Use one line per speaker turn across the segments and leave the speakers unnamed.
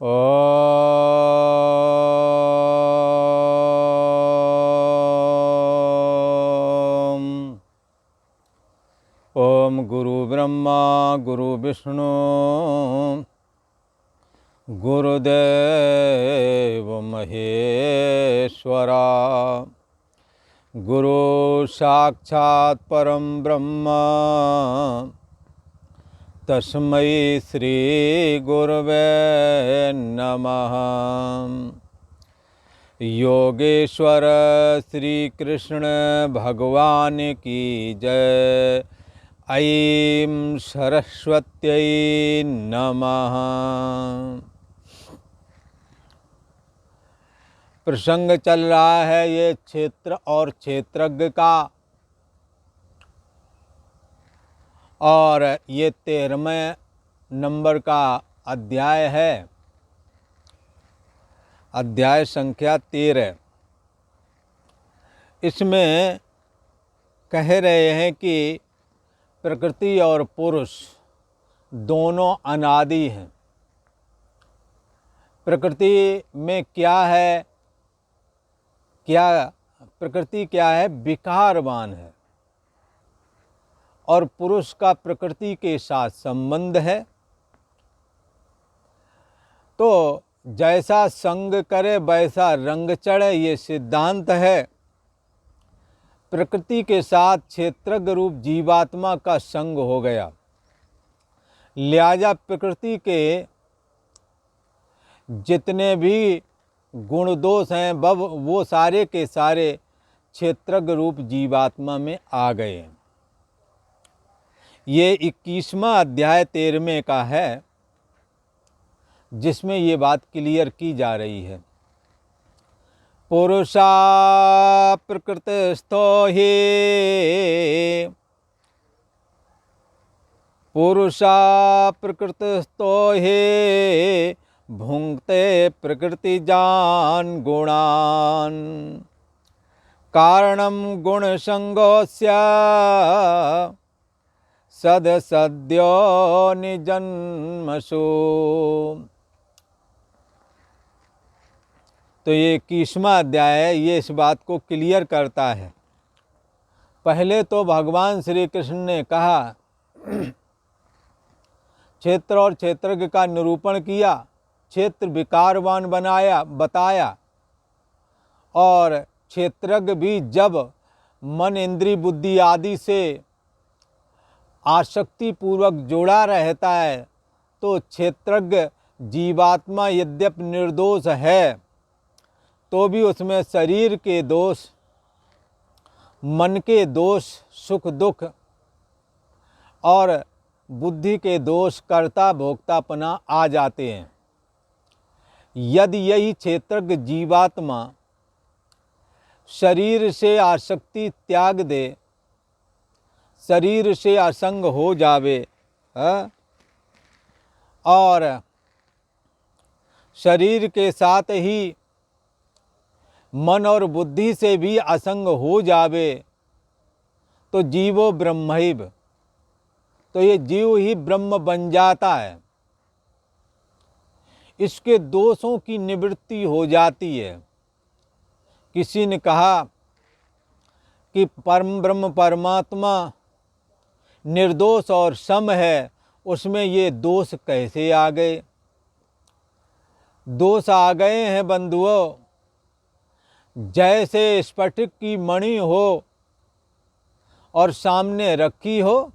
ओम ओम गुरु ब्रह्मा गुरु विष्णु गुरुदेव महेश्वरा गुरु साक्षात् परम ब्रह्म तस्मै श्री गुरवे नमः। योगेश्वर श्री कृष्ण भगवान की जय। ऐं सरस्वत्यै नमः। प्रसंग चल रहा है ये क्षेत्र और क्षेत्रज्ञ का, और ये 13वें नंबर का अध्याय है, अध्याय संख्या 13। इसमें कह रहे हैं कि प्रकृति और पुरुष दोनों अनादि हैं। प्रकृति में क्या है, प्रकृति क्या है? विकारवान है, और पुरुष का प्रकृति के साथ संबंध है। तो जैसा संग करे वैसा रंग चढ़े, ये सिद्धांत है। प्रकृति के साथ क्षेत्रज्ञ रूप जीवात्मा का संग हो गया, लिहाजा प्रकृति के जितने भी गुण दोष हैं वो सारे के सारे क्षेत्रज्ञ रूप जीवात्मा में आ गए हैं। ये 21वां अध्याय 13वें का है, जिसमें ये बात क्लियर की जा रही है। पुरुषा प्रकृतिस्थो हि, पुरुषा प्रकृतिस्थो हि भुंक्ते प्रकृतिजान् गुणान् कारणं गुणसंगोऽस्य सदसद्यो निजन्मसु। तो ये 21वां अध्याय है, ये इस बात को क्लियर करता है। पहले तो भगवान श्री कृष्ण ने कहा, क्षेत्र और क्षेत्रज्ञ का निरूपण किया, क्षेत्र विकारवान बताया, और क्षेत्रज्ञ भी जब मन इंद्रिय बुद्धि आदि से आसक्ति पूर्वक जुड़ा रहता है तो क्षेत्रज्ञ जीवात्मा यद्यपि निर्दोष है तो भी उसमें शरीर के दोष, मन के दोष, सुख दुख और बुद्धि के दोष, कर्ता भोक्तापना आ जाते हैं। यदि यही क्षेत्रज्ञ जीवात्मा शरीर से आसक्ति त्याग दे, शरीर से असंग हो जावे, और शरीर के साथ ही मन और बुद्धि से भी असंग हो जावे, तो जीवो ब्रह्मैव, तो ये जीव ही ब्रह्म बन जाता है। इसके दोषों की निवृत्ति हो जाती है। किसी ने कहा कि परम ब्रह्म परमात्मा निर्दोष और सम है, उसमें ये दोष कैसे आ गए? दोष आ गए हैं बंधुओं, जैसे स्फटिक की मणि हो और सामने रखी हो,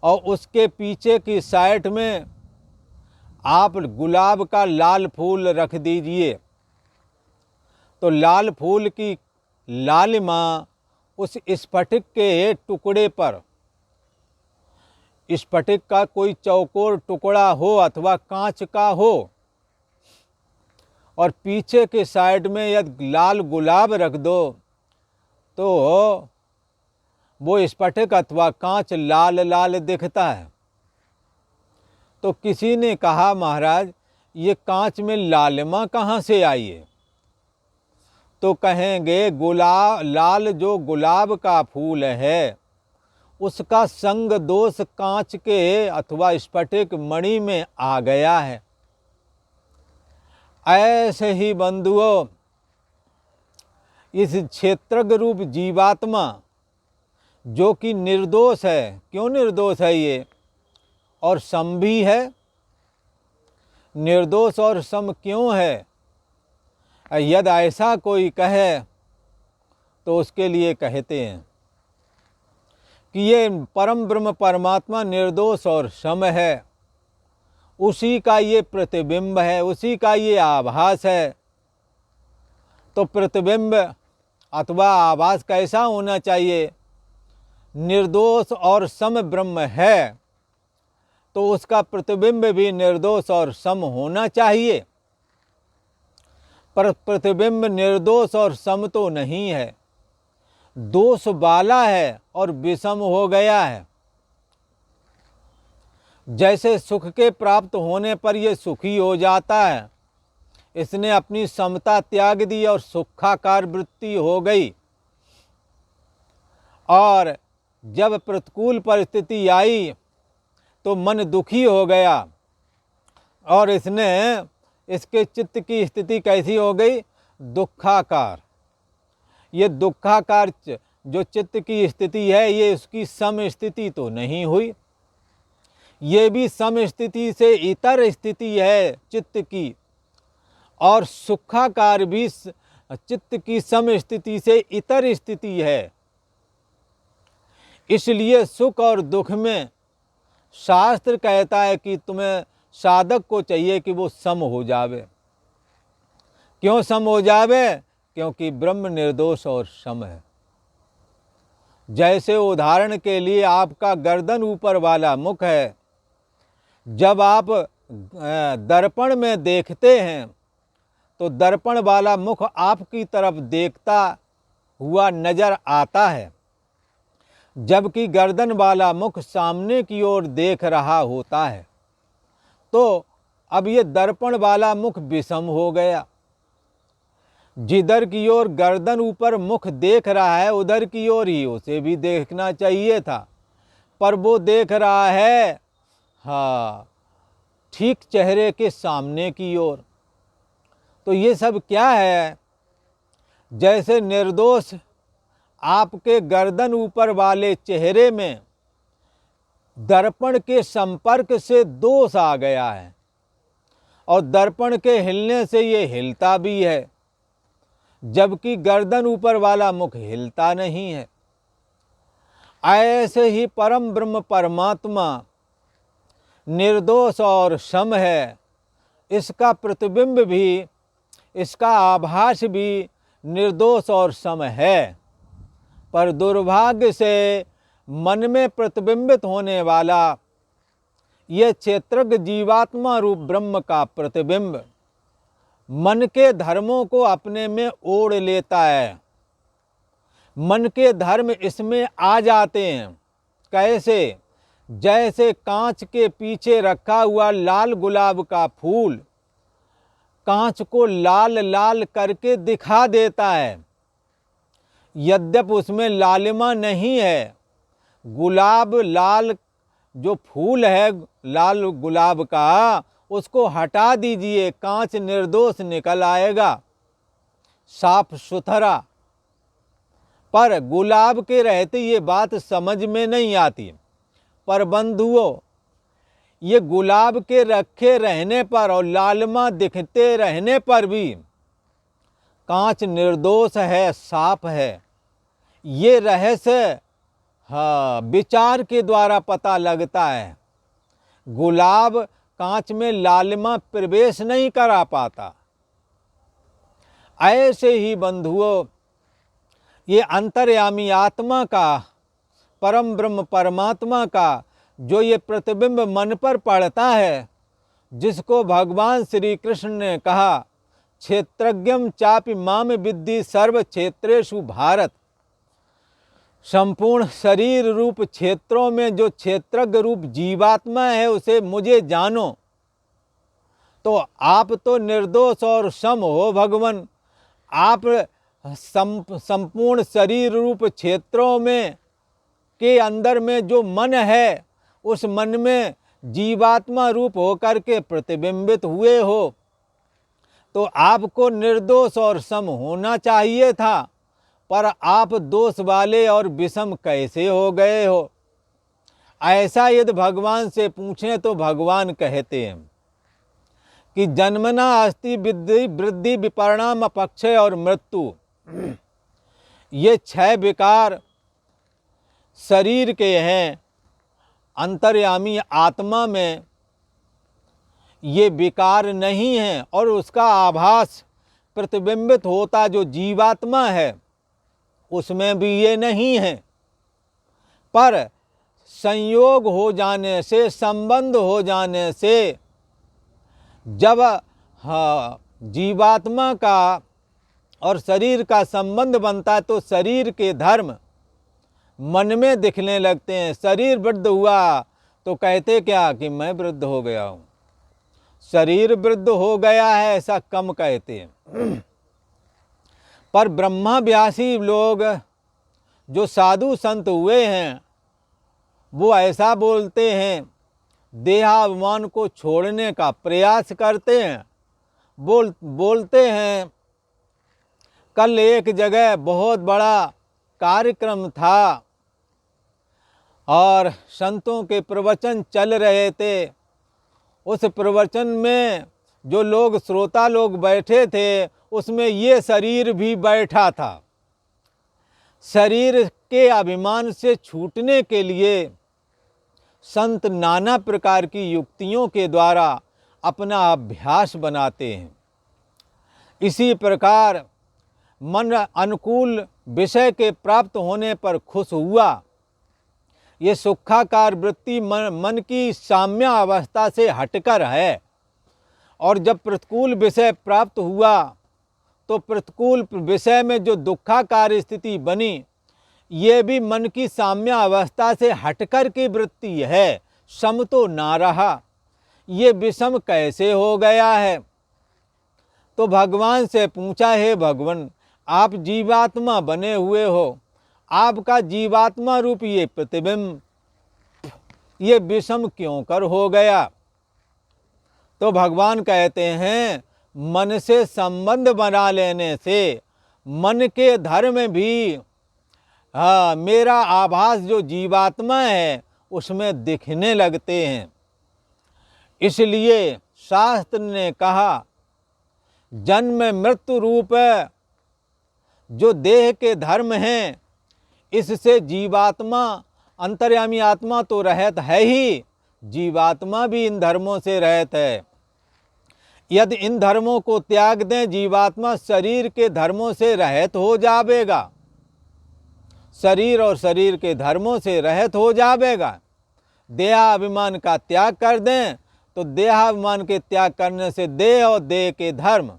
और उसके पीछे की साइड में आप गुलाब का लाल फूल रख दीजिए, तो लाल फूल की लालिमा उस स्फटिक के टुकड़े पर, स्फटिक का कोई चौकोर टुकड़ा हो अथवा कांच का हो, और पीछे के साइड में यदि लाल गुलाब रख दो तो वो स्फटिक अथवा कांच लाल लाल दिखता है। तो किसी ने कहा, महाराज ये कांच में लालिमा कहाँ से आई है? तो कहेंगे लाल जो गुलाब का फूल है उसका संग दोष कांच के अथवा स्फटिक मणि में आ गया है, ऐसे ही बंधुओं, इस क्षेत्रज्ञ रूप जीवात्मा जो कि निर्दोष है, क्यों निर्दोष है ये, और सम भी है। निर्दोष और सम क्यों है? यदि ऐसा कोई कहे तो उसके लिए कहते हैं कि ये परम ब्रह्म परमात्मा निर्दोष और सम है, उसी का ये प्रतिबिंब है, उसी का ये आभास है। तो प्रतिबिंब अथवा आभास कैसा होना चाहिए? निर्दोष और सम ब्रह्म है तो उसका प्रतिबिंब भी निर्दोष और सम होना चाहिए। पर प्रतिबिंब निर्दोष और सम तो नहीं है, दोष वाला है और विषम हो गया है। जैसे सुख के प्राप्त होने पर यह सुखी हो जाता है, इसने अपनी समता त्याग दी और सुखाकार वृत्ति हो गई। और जब प्रतिकूल परिस्थिति आई तो मन दुखी हो गया और इसके चित्त की स्थिति कैसी हो गई? दुखाकार। ये दुखाकार जो चित्त की स्थिति है, ये उसकी सम स्थिति तो नहीं हुई, ये भी सम स्थिति से इतर स्थिति है चित्त की, और सुखाकार भी चित्त की सम स्थिति से इतर स्थिति है। इसलिए सुख और दुख में शास्त्र कहता है कि तुम्हें साधक को चाहिए कि वो सम हो जावे। क्यों सम हो जावे? क्योंकि ब्रह्म निर्दोष और सम है। जैसे उदाहरण के लिए आपका गर्दन ऊपर वाला मुख है, जब आप दर्पण में देखते हैं तो दर्पण वाला मुख आपकी तरफ देखता हुआ नजर आता है, जबकि गर्दन वाला मुख सामने की ओर देख रहा होता है। तो अब ये दर्पण वाला मुख विषम हो गया। जिधर की ओर गर्दन ऊपर मुख देख रहा है, उधर की ओर ही उसे भी देखना चाहिए था, पर वो देख रहा है ठीक चेहरे के सामने की ओर। तो ये सब क्या है? जैसे निर्दोष आपके गर्दन ऊपर वाले चेहरे में दर्पण के संपर्क से दोष आ गया है, और दर्पण के हिलने से ये हिलता भी है, जबकि गर्दन ऊपर वाला मुख हिलता नहीं है। ऐसे ही परम ब्रह्म परमात्मा निर्दोष और सम है, इसका प्रतिबिंब भी, इसका आभास भी निर्दोष और सम है। पर दुर्भाग्य से मन में प्रतिबिंबित होने वाला ये क्षेत्रज्ञ जीवात्मा रूप ब्रह्म का प्रतिबिंब मन के धर्मों को अपने में ओढ़ लेता है। मन के धर्म इसमें आ जाते हैं। कैसे? जैसे कांच के पीछे रखा हुआ लाल गुलाब का फूल कांच को लाल लाल करके दिखा देता है, यद्यपि उसमें लालिमा नहीं है। गुलाब लाल जो फूल है लाल गुलाब का, उसको हटा दीजिए, कांच निर्दोष निकल आएगा, साफ सुथरा। पर गुलाब के रहते ये बात समझ में नहीं आती। पर बंधुओं, ये गुलाब के रखे रहने पर और लालिमा दिखते रहने पर भी कांच निर्दोष है, साफ है। ये रहस्य विचार के द्वारा पता लगता है। गुलाब कांच में लालिमा प्रवेश नहीं करा पाता। ऐसे ही बंधुओं, ये अंतर्यामी आत्मा का, परम ब्रह्म परमात्मा का जो ये प्रतिबिंब मन पर पड़ता है, जिसको भगवान श्री कृष्ण ने कहा क्षेत्रज्ञम चापि माम विद्धि सर्व क्षेत्रेषु भारत। संपूर्ण शरीर रूप क्षेत्रों में जो क्षेत्रज्ञ रूप जीवात्मा है उसे मुझे जानो। तो आप तो निर्दोष और सम हो भगवान। आप संपूर्ण शरीर रूप क्षेत्रों में के अंदर में जो मन है, उस मन में जीवात्मा रूप होकर के प्रतिबिंबित हुए हो। तो आपको निर्दोष और सम होना चाहिए था, पर आप दोष वाले और विषम कैसे हो गए हो? ऐसा यदि भगवान से पूछें तो भगवान कहते हैं कि जन्मना अस्ति वृद्धि वृद्धि विपरिणाम अपक्षय और मृत्यु, ये 6 विकार शरीर के हैं। अंतर्यामी आत्मा में ये विकार नहीं हैं और उसका आभास प्रतिबिंबित होता जो जीवात्मा है उसमें भी ये नहीं है। पर संयोग हो जाने से, संबंध हो जाने से, जब जीवात्मा का और शरीर का संबंध बनता है तो शरीर के धर्म मन में दिखने लगते हैं। शरीर वृद्ध हुआ तो कहते क्या कि मैं वृद्ध हो गया हूँ, शरीर वृद्ध हो गया है, ऐसा कम कहते हैं। पर ब्रह्माभ्यासी लोग जो साधु संत हुए हैं वो ऐसा बोलते हैं, देहाभिमान को छोड़ने का प्रयास करते हैं। बोलते हैं कल एक जगह बहुत बड़ा कार्यक्रम था और संतों के प्रवचन चल रहे थे। उस प्रवचन में जो लोग श्रोता लोग बैठे थे उसमें ये शरीर भी बैठा था। शरीर के अभिमान से छूटने के लिए संत नाना प्रकार की युक्तियों के द्वारा अपना अभ्यास बनाते हैं। इसी प्रकार मन अनुकूल विषय के प्राप्त होने पर खुश हुआ। ये सुखाकार वृत्ति मन की साम्य अवस्था से हटकर है। और जब प्रतिकूल विषय प्राप्त हुआ तो प्रतिकूल विषय में जो दुखाकार स्थिति बनी, ये भी मन की साम्य अवस्था से हटकर की वृत्ति है, सम तो ना रहा। ये विषम कैसे हो गया है? तो भगवान से पूछा, हे भगवान, आप जीवात्मा बने हुए हो, आपका जीवात्मा रूप ये प्रतिबिंब ये विषम क्यों कर हो गया? तो भगवान कहते हैं, मन से संबंध बना लेने से मन के धर्म भी मेरा आभास जो जीवात्मा है उसमें दिखने लगते हैं। इसलिए शास्त्र ने कहा, जन्म मृत्यु रूप जो देह के धर्म हैं, इससे जीवात्मा अंतर्यामी आत्मा तो रहत है ही, जीवात्मा भी इन धर्मों से रहत है। यदि इन धर्मों को त्याग दें, जीवात्मा शरीर के धर्मों से रहित हो जावेगा, शरीर और शरीर के धर्मों से रहित हो जावेगा। देहाभिमान का त्याग कर दें तो देहाभिमान के त्याग करने से देह और देह के धर्म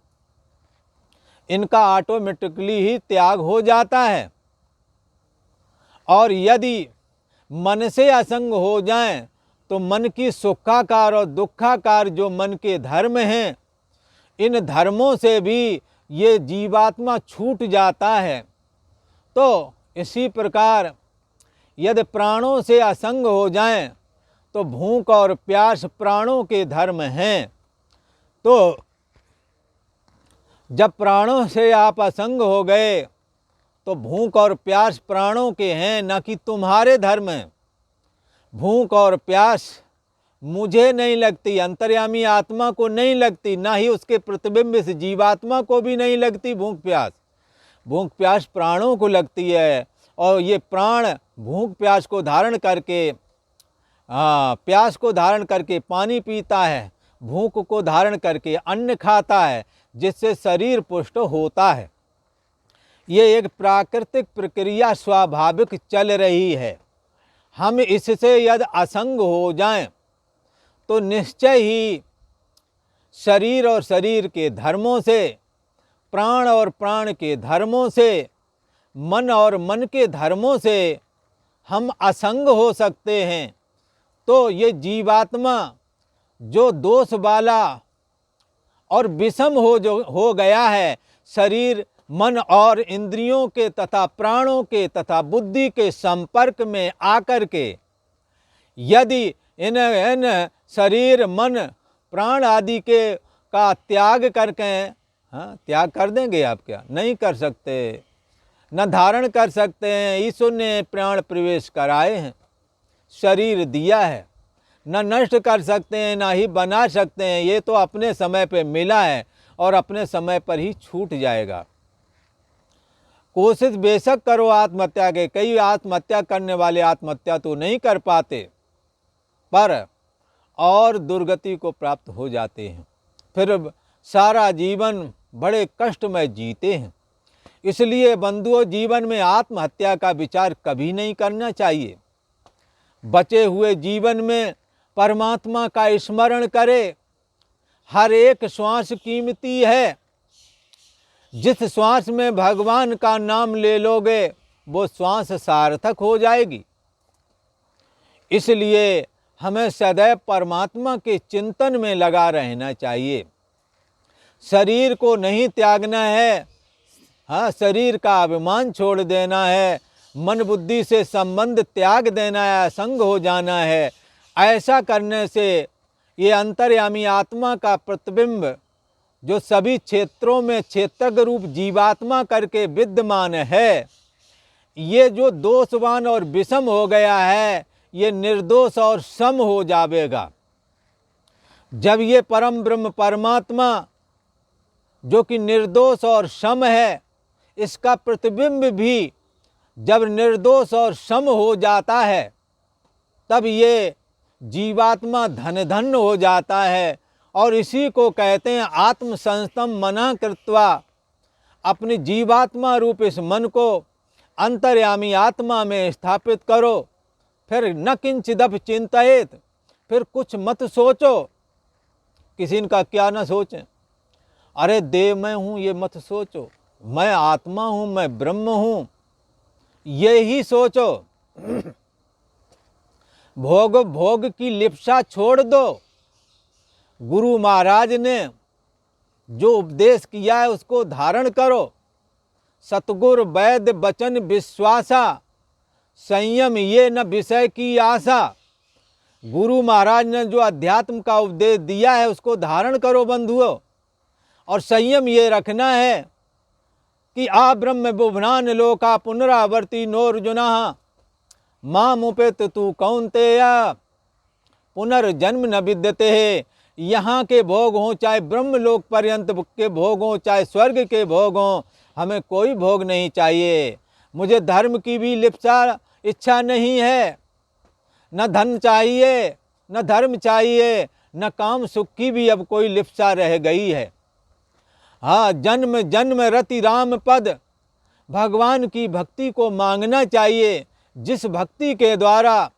इनका ऑटोमेटिकली ही त्याग हो जाता है। और यदि मन से असंग हो जाएं तो मन की सुखाकार और दुखाकार जो मन के धर्म हैं, इन धर्मों से भी ये जीवात्मा छूट जाता है। तो इसी प्रकार यदि प्राणों से असंग हो जाएं तो भूख और प्यास प्राणों के धर्म हैं। तो जब प्राणों से आप असंग हो गए तो भूख और प्यास प्राणों के हैं, न कि तुम्हारे धर्म हैं। भूख और प्यास मुझे नहीं लगती, अंतर्यामी आत्मा को नहीं लगती, ना ही उसके प्रतिबिंब से जीवात्मा को भी नहीं लगती भूख प्यास। भूख प्यास प्राणों को लगती है और ये प्राण भूख प्यास को धारण करके प्यास को धारण करके पानी पीता है, भूख को धारण करके अन्न खाता है, जिससे शरीर पुष्ट होता है। ये एक प्राकृतिक प्रक्रिया स्वाभाविक चल रही है। हम इससे यदि असंग हो जाएं तो निश्चय ही शरीर और शरीर के धर्मों से, प्राण और प्राण के धर्मों से, मन और मन के धर्मों से हम असंग हो सकते हैं। तो ये जीवात्मा जो दोष वाला और विषम हो गया है, शरीर मन और इंद्रियों के तथा प्राणों के तथा बुद्धि के संपर्क में आकर के यदि इन शरीर मन प्राण आदि के का त्याग करके हाँ, त्याग कर देंगे आप? क्या नहीं कर सकते, न धारण कर सकते हैं। ईश्वर ने प्राण प्रवेश कराए हैं, शरीर दिया है, न नष्ट कर सकते हैं ना ही बना सकते हैं। ये तो अपने समय पे मिला है और अपने समय पर ही छूट जाएगा। कोशिश बेशक करो आत्महत्या के, कई आत्महत्या करने वाले आत्महत्या तो नहीं कर पाते, पर और दुर्गति को प्राप्त हो जाते हैं, फिर सारा जीवन बड़े कष्ट में जीते हैं। इसलिए बंधुओं, जीवन में आत्महत्या का विचार कभी नहीं करना चाहिए। बचे हुए जीवन में परमात्मा का स्मरण करें। हर एक श्वास कीमती है। जिस श्वास में भगवान का नाम ले लोगे वो श्वास सार्थक हो जाएगी। इसलिए हमें सदैव परमात्मा के चिंतन में लगा रहना चाहिए। शरीर को नहीं त्यागना है, हाँ, शरीर का अभिमान छोड़ देना है, मन बुद्धि से संबंध त्याग देना है, असंग हो जाना है। ऐसा करने से ये अंतर्यामी आत्मा का प्रतिबिंब जो सभी क्षेत्रों में क्षेत्रज्ञ रूप जीवात्मा करके विद्यमान है, ये जो दोषवान और विषम हो गया है, ये निर्दोष और सम हो जाएगा। जब ये परम ब्रह्म परमात्मा जो कि निर्दोष और सम है, इसका प्रतिबिंब भी जब निर्दोष और सम हो जाता है, तब ये जीवात्मा धन धन हो जाता है। और इसी को कहते हैं आत्म संस्तम मना कृत्वा। अपनी जीवात्मा रूप इस मन को अंतर्यामी आत्मा में स्थापित करो। फिर न किंचिदप चिंतित, फिर कुछ मत सोचो, किसी का क्या न सोचें। अरे देव मैं हूँ ये मत सोचो, मैं आत्मा हूँ, मैं ब्रह्म हूँ, ये ही सोचो। भोग भोग की लिप्सा छोड़ दो। गुरु महाराज ने जो उपदेश किया है उसको धारण करो। सतगुर वैद्य वचन विश्वासा, संयम ये न विषय की आशा। गुरु महाराज ने जो अध्यात्म का उपदेश दिया है उसको धारण करो बंधुओं। और संयम ये रखना है कि आ ब्रह्म बुभनान लोका पुनरावर्ती नोर्जुना माम उपेत तू कौन्तेय पुनर्जन्म न विद्यते है। यहाँ के भोग हों चाहे ब्रह्मलोक पर्यंत के भोग हों चाहे स्वर्ग के भोग हों, हमें कोई भोग नहीं चाहिए। मुझे धर्म की भी लिप्सा इच्छा नहीं है, न धन चाहिए, न धर्म चाहिए, न काम सुख की भी अब कोई लिप्सा रह गई है। हाँ, जन्म जन्म रति राम पद, भगवान की भक्ति को मांगना चाहिए, जिस भक्ति के द्वारा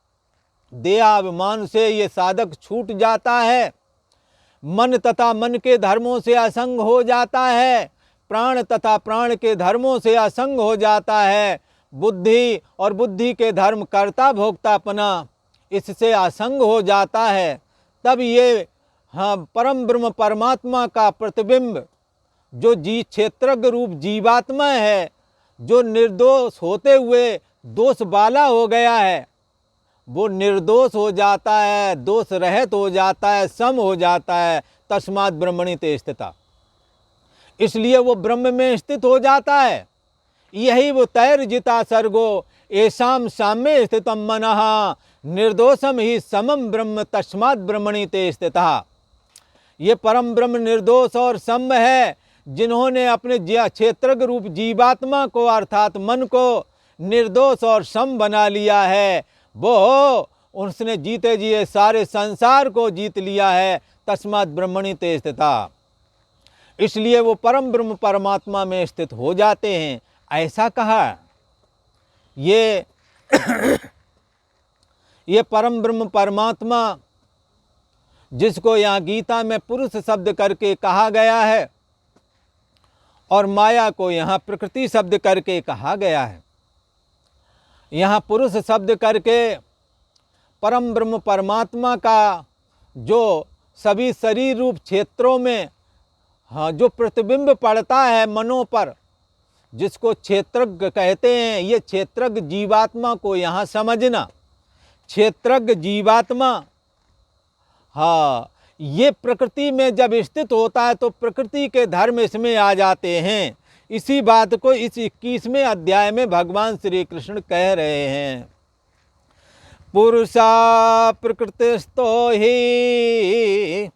देहाभिमान से ये साधक छूट जाता है, मन तथा मन के धर्मों से असंग हो जाता है, प्राण तथा प्राण के धर्मों से असंग हो जाता है, बुद्धि और बुद्धि के धर्म कर्ता भोक्तापना इससे असंग हो जाता है। तब ये हाँ परम ब्रह्म परमात्मा का प्रतिबिंब जो क्षेत्रज्ञ रूप जीवात्मा है, जो निर्दोष होते हुए दोष वाला हो गया है, वो निर्दोष हो जाता है, दोष रहित हो जाता है, सम हो जाता है। तस्मात् ब्रह्मणि ते स्थिता, इसलिए वो ब्रह्म में स्थित हो जाता है। यही वो तैर्जिता सर्गो ऐसाम साम्ये स्थितम मनः निर्दोषम ही समम ब्रह्म तस्मात् ब्रह्मणि ते स्थिता। ये परम ब्रह्म निर्दोष और सम है। जिन्होंने अपने क्षेत्रज्ञ रूप जीवात्मा को अर्थात मन को निर्दोष और सम बना लिया है, वो उसने जीते जिए सारे संसार को जीत लिया है। तस्मात् ब्रह्मणि ते स्थिता, इसलिए वो परम ब्रह्म परमात्मा में स्थित हो जाते हैं। ऐसा कहा ये ये परम ब्रह्म परमात्मा जिसको यहाँ गीता में पुरुष शब्द करके कहा गया है और माया को यहाँ प्रकृति शब्द करके कहा गया है। यहाँ पुरुष शब्द करके परम ब्रह्म परमात्मा का जो सभी शरीर रूप क्षेत्रों में हाँ जो प्रतिबिंब पड़ता है मनों पर, जिसको क्षेत्रज्ञ कहते हैं, ये क्षेत्रज्ञ जीवात्मा को यहाँ समझना। क्षेत्रज्ञ जीवात्मा हाँ ये प्रकृति में जब स्थित होता है तो प्रकृति के धर्म इसमें आ जाते हैं। इसी बात को इस 21वें अध्याय में भगवान श्री कृष्ण कह रहे हैं। पुरुषा प्रकृतिस्थो ही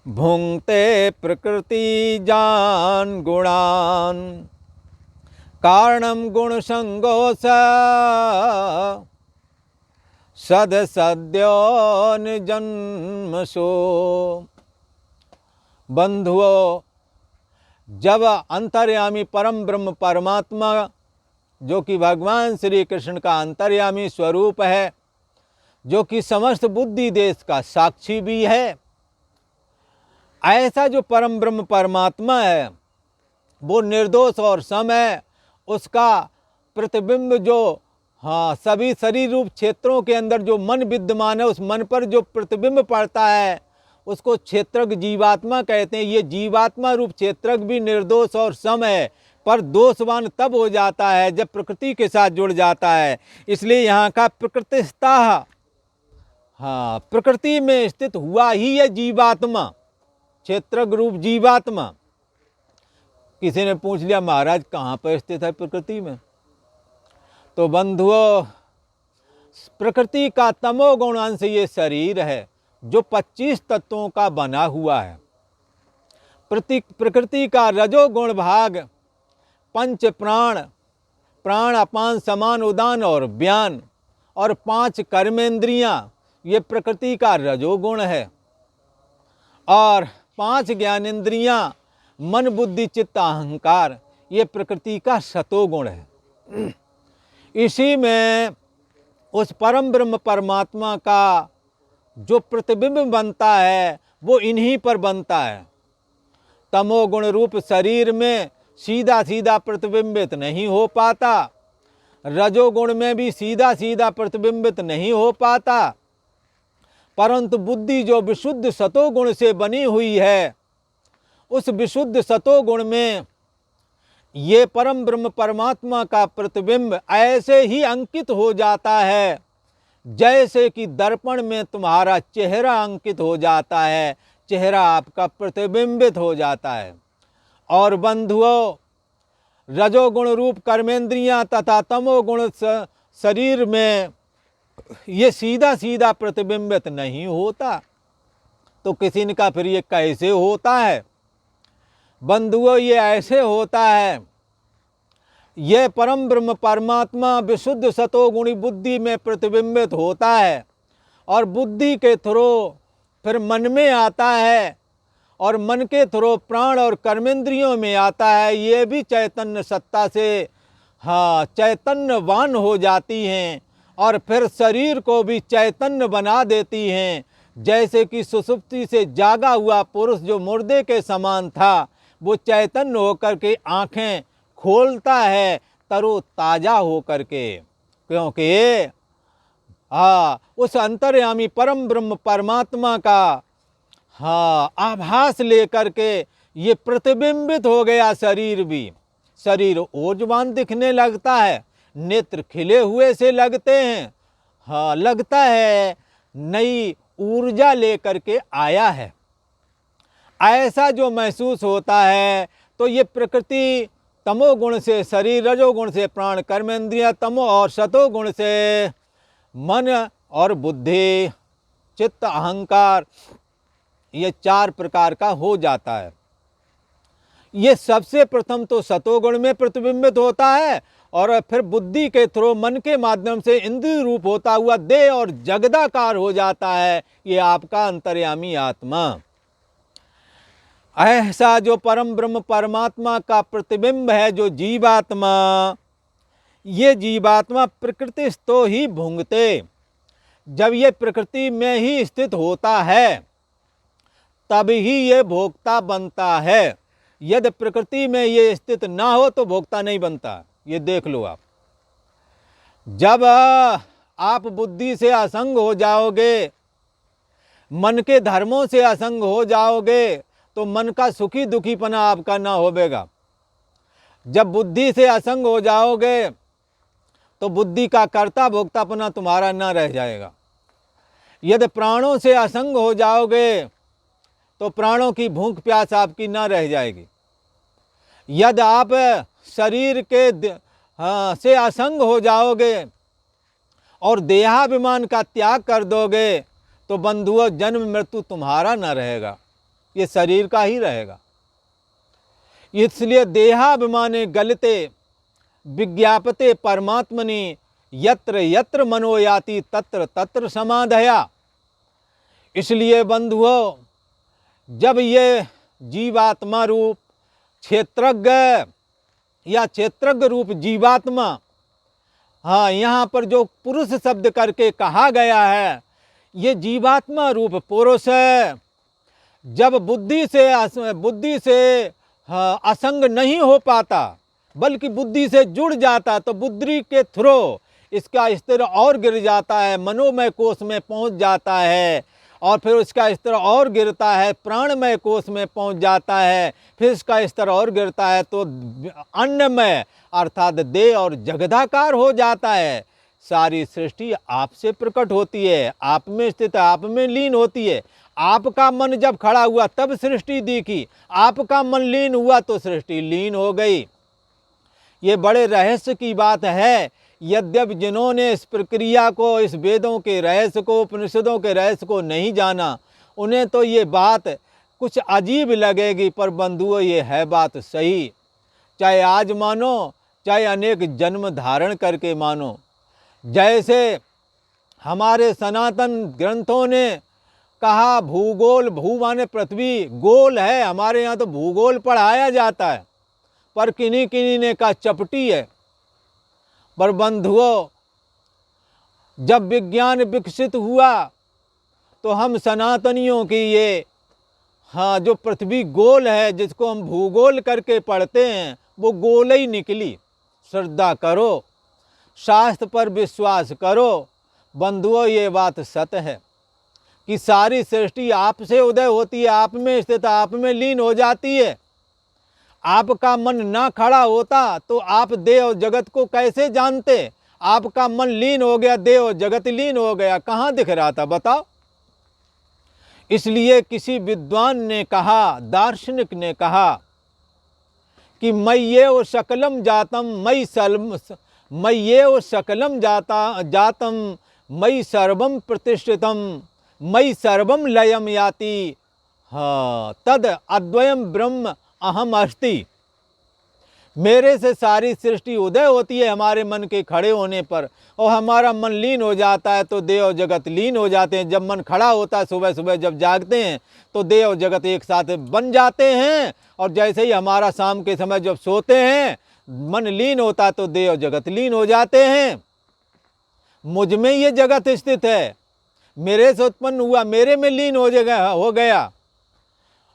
भुंक्ते प्रकृति जान गुणान कारणम गुण संगोष सद सद्यो जन्मसो। बंधुओं, जब अंतर्यामी परम ब्रह्म परमात्मा जो कि भगवान श्री कृष्ण का अंतर्यामी स्वरूप है, जो कि समस्त बुद्धि देश का साक्षी भी है, ऐसा जो परम ब्रह्म परमात्मा है वो निर्दोष और सम है। उसका प्रतिबिंब जो सभी शरीर रूप क्षेत्रों के अंदर जो मन विद्यमान है, उस मन पर जो प्रतिबिंब पड़ता है उसको क्षेत्रज्ञ जीवात्मा कहते हैं। ये जीवात्मा रूप क्षेत्रज्ञ भी निर्दोष और सम है, पर दोषवान तब हो जाता है जब प्रकृति के साथ जुड़ जाता है। इसलिए यहाँ का प्रकृतिस्था, प्रकृति में स्थित हुआ ही है जीवात्मा, क्षेत्रज्ञ रूप जीवात्मा। किसी ने पूछ लिया महाराज कहाँ पर स्थित है प्रकृति में, तो बंधुओं प्रकृति का तमोगुण अंश ये शरीर है जो 25 तत्वों का बना हुआ है। प्रकृति का रजोगुण भाग पंच प्राण, प्राण अपान समान उदान और व्यान, और 5 कर्मेंद्रियां ये प्रकृति का रजोगुण है, और 5 ज्ञानेंद्रियां मन बुद्धि चित्त अहंकार ये प्रकृति का सतोगुण है। इसी में उस परम ब्रह्म परमात्मा का जो प्रतिबिंब बनता है वो इन्हीं पर बनता है। तमोगुण रूप शरीर में सीधा सीधा प्रतिबिंबित नहीं हो पाता, रजोगुण में भी सीधा सीधा प्रतिबिंबित नहीं हो पाता, परंतु बुद्धि जो विशुद्ध सतोगुण से बनी हुई है, उस विशुद्ध सतोगुण में ये परम ब्रह्म परमात्मा का प्रतिबिंब ऐसे ही अंकित हो जाता है जैसे कि दर्पण में तुम्हारा चेहरा अंकित हो जाता है, चेहरा आपका प्रतिबिंबित हो जाता है। और बंधुओं, रजोगुण रूप कर्मेंद्रियां तथा तमोगुण शरीर में ये सीधा सीधा प्रतिबिंबित नहीं होता। तो किसी ने कहा फिर ये कैसे होता है? बंधुओं, ये ऐसे होता है, ये परम ब्रह्म परमात्मा विशुद्ध सतोगुणी बुद्धि में प्रतिबिंबित होता है, और बुद्धि के थ्रू फिर मन में आता है, और मन के थ्रू प्राण और कर्मेंद्रियों में आता है। ये भी चैतन्य सत्ता से चैतन्यवान हो जाती हैं, और फिर शरीर को भी चैतन्य बना देती हैं। जैसे कि सुषुप्ति से जागा हुआ पुरुष जो मुर्दे के समान था, वो चैतन्य होकर के आँखें खोलता है तरोताजा होकर के, क्योंकि उस अंतर्यामी परम ब्रह्म परमात्मा का आभास लेकर के ये प्रतिबिंबित हो गया शरीर भी। शरीर ओजवान दिखने लगता है, नेत्र खिले हुए से लगते हैं, लगता है नई ऊर्जा लेकर के आया है। ऐसा जो महसूस होता है तो ये प्रकृति तमोगुण से शरीर, रजोगुण से प्राण कर्मेंद्रिय, तमो और सतोगुण से मन और बुद्धि चित्त अहंकार, ये 4 प्रकार का हो जाता है। ये सबसे प्रथम तो सतोगुण में प्रतिबिंबित होता है, और फिर बुद्धि के थ्रू मन के माध्यम से इंद्रिय रूप होता हुआ देह और जगदाकार हो जाता है ये आपका अंतर्यामी आत्मा। ऐसा जो परम ब्रह्म परमात्मा का प्रतिबिंब है जो जीवात्मा, ये जीवात्मा प्रकृतिस्थो ही भुंगते। जब ये प्रकृति में ही स्थित होता है तभी ये भोक्ता बनता है। यदि प्रकृति में ये स्थित ना हो तो भोक्ता नहीं बनता। ये देख लो आप। जब आप बुद्धि से असंग हो जाओगे, मन के धर्मों से असंग हो जाओगे, तो मन का सुखी दुखीपना आपका ना होवेगा। जब बुद्धि से असंग हो जाओगे तो बुद्धि का कर्ता भोक्तापना तुम्हारा ना रह जाएगा। यदि प्राणों से असंग हो जाओगे तो प्राणों की भूख प्यास आपकी ना रह जाएगी। यदि आप शरीर के से असंग हो जाओगे और देहाभिमान का त्याग कर दोगे तो बंधुओं जन्म मृत्यु तुम्हारा न रहेगा, ये शरीर का ही रहेगा। इसलिए देहाभिमाने गलते विज्ञापते परमात्मनि यत्र यत्र मनो याति तत्र तत्र समाधया। इसलिए बंधुओं, जब ये जीवात्मा रूप क्षेत्रज्ञ या क्षेत्रज्ञ रूप जीवात्मा, हाँ, यहाँ पर जो पुरुष शब्द करके कहा गया है, ये जीवात्मा रूप पुरुष है। जब बुद्धि से असंग नहीं हो पाता बल्कि बुद्धि से जुड़ जाता तो बुद्धि के थ्रू इसका स्तर और गिर जाता है, मनोमय कोश में पहुंच जाता है, और फिर उसका स्तर और गिरता है, प्राणमय कोश में पहुंच जाता है, फिर इसका स्तर और गिरता है तो अन्नमय अर्थात देह और जगदाकार हो जाता है। सारी सृष्टि आपसे प्रकट होती है, आप में स्थित, आप में लीन होती है। आपका मन जब खड़ा हुआ तब सृष्टि दिखी, आपका मन लीन हुआ तो सृष्टि लीन हो गई। ये बड़े रहस्य की बात है। यद्यपि जिन्होंने इस प्रक्रिया को, इस वेदों के रहस्य को, उपनिषदों के रहस्य को नहीं जाना, उन्हें तो ये बात कुछ अजीब लगेगी, पर बंधुओं ये है बात सही। चाहे आज मानो, चाहे अनेक जन्म धारण करके मानो। जैसे हमारे सनातन ग्रंथों ने कहा भूगोल, भू माने पृथ्वी, गोल है, हमारे यहाँ तो भूगोल पढ़ाया जाता है, पर किन्हीं किन्हीं ने कहा चपटी है। पर बंधुओं, जब विज्ञान विकसित हुआ तो हम सनातनियों की ये, हाँ, जो पृथ्वी गोल है जिसको हम भूगोल करके पढ़ते हैं, वो गोल ही निकली। श्रद्धा करो, शास्त्र पर विश्वास करो। बंधुओं, ये बात सत्य है कि सारी सृष्टि आपसे उदय होती है, आप में स्थित, आप में लीन हो जाती है। आपका मन ना खड़ा होता तो आप देह और जगत को कैसे जानते? आपका मन लीन हो गया, देह और जगत लीन हो गया, कहाँ दिख रहा था बताओ? इसलिए किसी विद्वान ने कहा, दार्शनिक ने कहा कि मय्येव सकलम जातम मयि सर्वम प्रतिष्ठितम मयि सर्वम लयम याति, हाँ, तद अद्वयम ब्रह्म अहम अस्ति। मेरे से सारी सृष्टि उदय होती है हमारे मन के खड़े होने पर, और हमारा मन लीन हो जाता है तो देह और जगत लीन हो जाते हैं। जब मन खड़ा होता है, सुबह सुबह जब जागते हैं तो देह और जगत एक साथ बन जाते हैं, और जैसे ही हमारा शाम के समय जब सोते हैं मन लीन होता है तो देह और जगत लीन हो जाते हैं। मुझ में ये जगत स्थित है, मेरे से उत्पन्न हुआ, मेरे में लीन हो गया।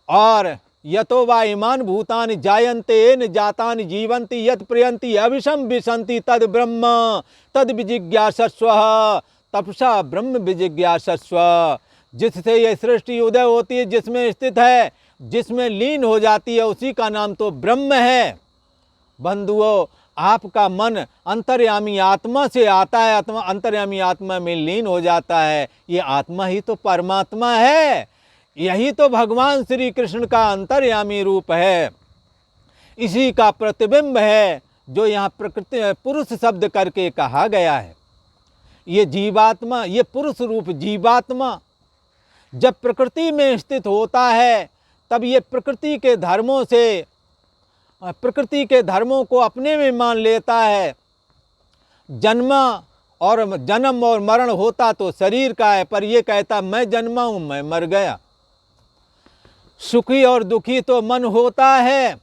और यतो वा इमान भूतानि जायन्ते येन जातानि जीवन्ति यत् प्रियन्ति अविषम विशन्ति तद ब्रह्म तद विजिज्ञासस्व तपसा ब्रह्म विजिज्ञासस्व। जिससे ये सृष्टि उदय होती है, जिसमें स्थित है, जिसमें लीन हो जाती है, उसी का नाम तो ब्रह्म है। बंधुओं, आपका मन अंतर्यामी आत्मा से आता है, अंतर्यामी आत्मा में लीन हो जाता है। ये आत्मा ही तो परमात्मा है, यही तो भगवान श्री कृष्ण का अंतर्यामी रूप है, इसी का प्रतिबिंब है जो यहाँ प्रकृति पुरुष शब्द करके कहा गया है। ये जीवात्मा, ये पुरुष रूप जीवात्मा जब प्रकृति में स्थित होता है तब ये प्रकृति के धर्मों को अपने में मान लेता है। जन्म और मरण होता तो शरीर का है, पर ये कहता मैं जन्मा हूँ, मैं मर गया। सुखी और दुखी तो मन होता है,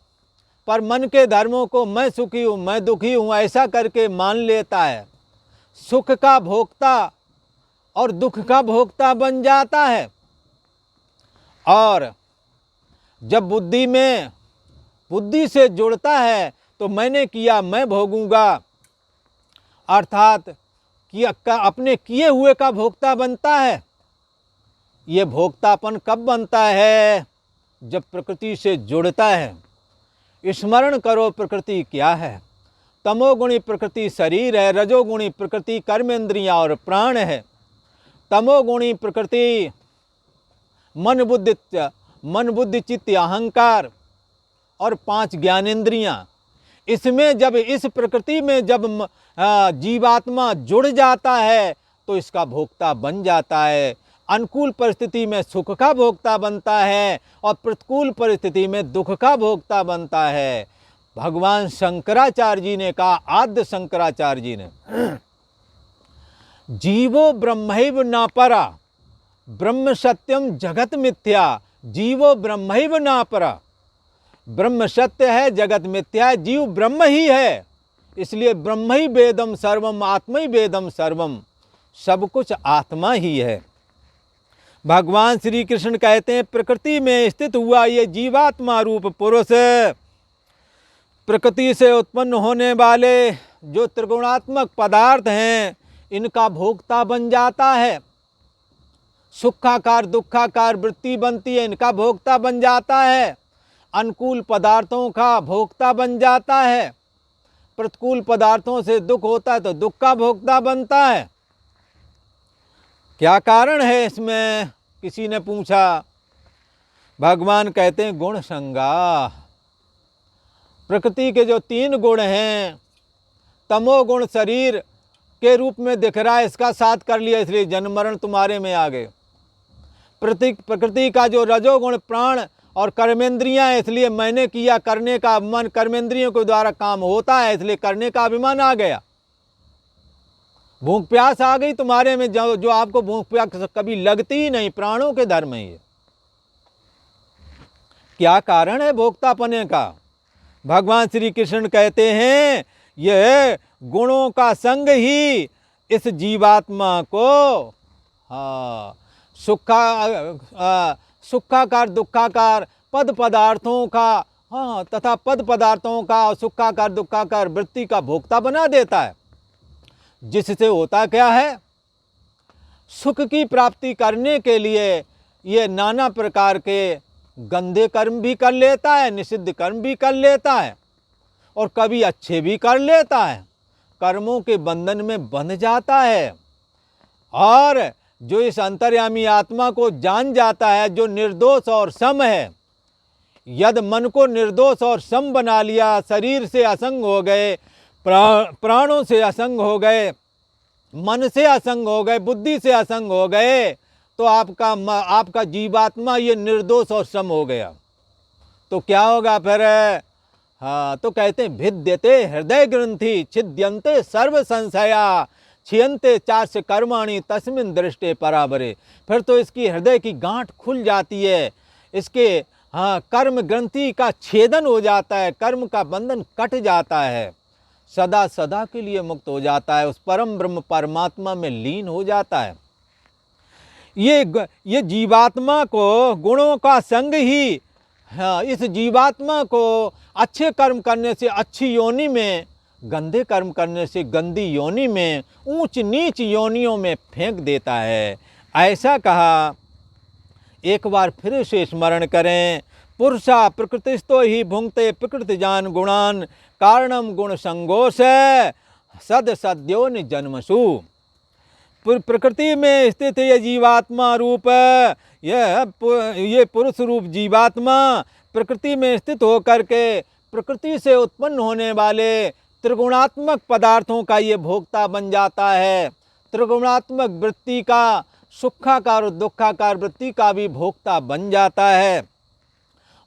पर मन के धर्मों को मैं सुखी हूँ, मैं दुखी हूँ ऐसा करके मान लेता है। सुख का भोक्ता और दुख का भोक्ता बन जाता है। और जब बुद्धि से जुड़ता है तो मैंने किया मैं भोगूंगा, अर्थात कि अपने किए हुए का भोक्ता बनता है। ये भोक्तापन कब बनता है? जब प्रकृति से जुड़ता है। स्मरण करो प्रकृति क्या है। तमोगुणी प्रकृति शरीर है, रजोगुणी प्रकृति कर्मेंद्रियां और प्राण है, तमोगुणी प्रकृति, मन बुद्धि चित्त अहंकार और 5 ज्ञानेंद्रियां। इसमें जब इस प्रकृति में जब जीवात्मा जुड़ जाता है तो इसका भोक्ता बन जाता है। अनुकूल परिस्थिति में सुख का भोक्ता बनता है और प्रतिकूल परिस्थिति में दुख का भोक्ता बनता है। भगवान शंकराचार्य जी ने कहा, आद्य शंकराचार्य जी ने, जीवो ब्रह्मैव न परा, ब्रह्म सत्यम जगत मिथ्या, जीवो ब्रह्मैव न परा। ब्रह्म सत्य है, जगत मिथ्या है, जीव ब्रह्म ही है। इसलिए ब्रह्म ही वेदम सर्वम, आत्मा ही वेदम सर्वम, सब कुछ आत्मा ही है। भगवान श्री कृष्ण कहते हैं, प्रकृति में स्थित हुआ ये जीवात्मा रूप पुरुष प्रकृति से उत्पन्न होने वाले जो त्रिगुणात्मक पदार्थ हैं, इनका भोक्ता बन जाता है। सुखाकार दुखाकार वृत्ति बनती है, इनका भोक्ता बन जाता है। अनुकूल पदार्थों का भोक्ता बन जाता है। प्रतिकूल पदार्थों से दुख होता है तो दुख का भोक्ता बनता है। क्या कारण है इसमें, किसी ने पूछा। भगवान कहते हैं, गुण संगा। प्रकृति के जो 3 गुण हैं, तमोगुण शरीर के रूप में दिख रहा है, इसका साथ कर लिया, इसलिए जन्म मरण तुम्हारे में आ गए। प्रकृति का जो रजोगुण प्राण और कर्मेंद्रियां हैं, इसलिए मैंने किया करने का अभिमान, कर्मेंद्रियों के द्वारा काम होता है, इसलिए करने का अभिमान आ गया। भूख प्यास आ गई तुम्हारे में, जो आपको भूख प्यास कभी लगती ही नहीं, प्राणों के धर्म है ये। क्या कारण है भोक्तापने का? भगवान श्री कृष्ण कहते हैं, यह गुणों का संग ही इस जीवात्मा को सुखाकार दुखाकार पद पदार्थों का तथा पद पदार्थों का और सुखाकार दुखाकार वृत्ति का भोक्ता बना देता है। जिससे होता क्या है, सुख की प्राप्ति करने के लिए ये नाना प्रकार के गंदे कर्म भी कर लेता है, निषिद्ध कर्म भी कर लेता है और कभी अच्छे भी कर लेता है। कर्मों के बंधन में बंध जाता है। और जो इस अंतर्यामी आत्मा को जान जाता है, जो निर्दोष और सम है, यदि मन को निर्दोष और सम बना लिया, शरीर से असंग हो गए, प्राणों से असंग हो गए, मन से असंग हो गए, बुद्धि से असंग हो गए, तो आपका जीवात्मा ये निर्दोष और सम हो गया। तो क्या होगा फिर? तो कहते हैं, भिद्यते हृदय ग्रंथि छिद्यन्ते सर्व संशया छियन्ते चास्य कर्माणि तस्मिन् दृष्टे परावरे। फिर तो इसकी हृदय की गांठ खुल जाती है, इसके कर्म ग्रंथि का छेदन हो जाता है, कर्म का बंधन कट जाता है, सदा सदा के लिए मुक्त हो जाता है, उस परम ब्रह्म परमात्मा में लीन हो जाता है। ये जीवात्मा को गुणों का संग ही इस जीवात्मा को अच्छे कर्म करने से अच्छी योनि में, गंदे कर्म करने से गंदी योनि में, ऊंच नीच योनियों में फेंक देता है। ऐसा कहा। एक बार फिर से स्मरण करें, पुरुषा प्रकृतिस्तो ही भुंक्ते प्रकृति जान गुणान कारणम गुण संगोष सद सद्योनि जन्मसु। प्रकृति में स्थित ये जीवात्मा रूप, ये पुरुष रूप जीवात्मा प्रकृति में स्थित होकर के प्रकृति से उत्पन्न होने वाले त्रिगुणात्मक पदार्थों का ये भोक्ता बन जाता है। त्रिगुणात्मक वृत्ति का, सुखाकार और दुखाकार वृत्ति का भी भोक्ता बन जाता है।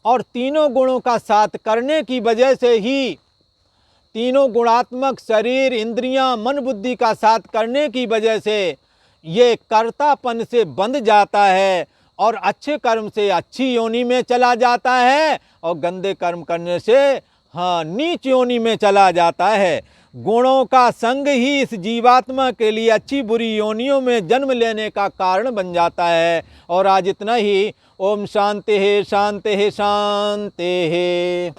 और तीनों गुणों का साथ करने की वजह से ही, तीनों गुणात्मक शरीर इंद्रियां मन बुद्धि का साथ करने की वजह से ये कर्तापन से बंध जाता है और अच्छे कर्म से अच्छी योनि में चला जाता है और गंदे कर्म करने से नीच योनि में चला जाता है। गुणों का संग ही इस जीवात्मा के लिए अच्छी बुरी योनियों में जन्म लेने का कारण बन जाता है। और आज इतना ही। ओम शांति है शांति है शांति है।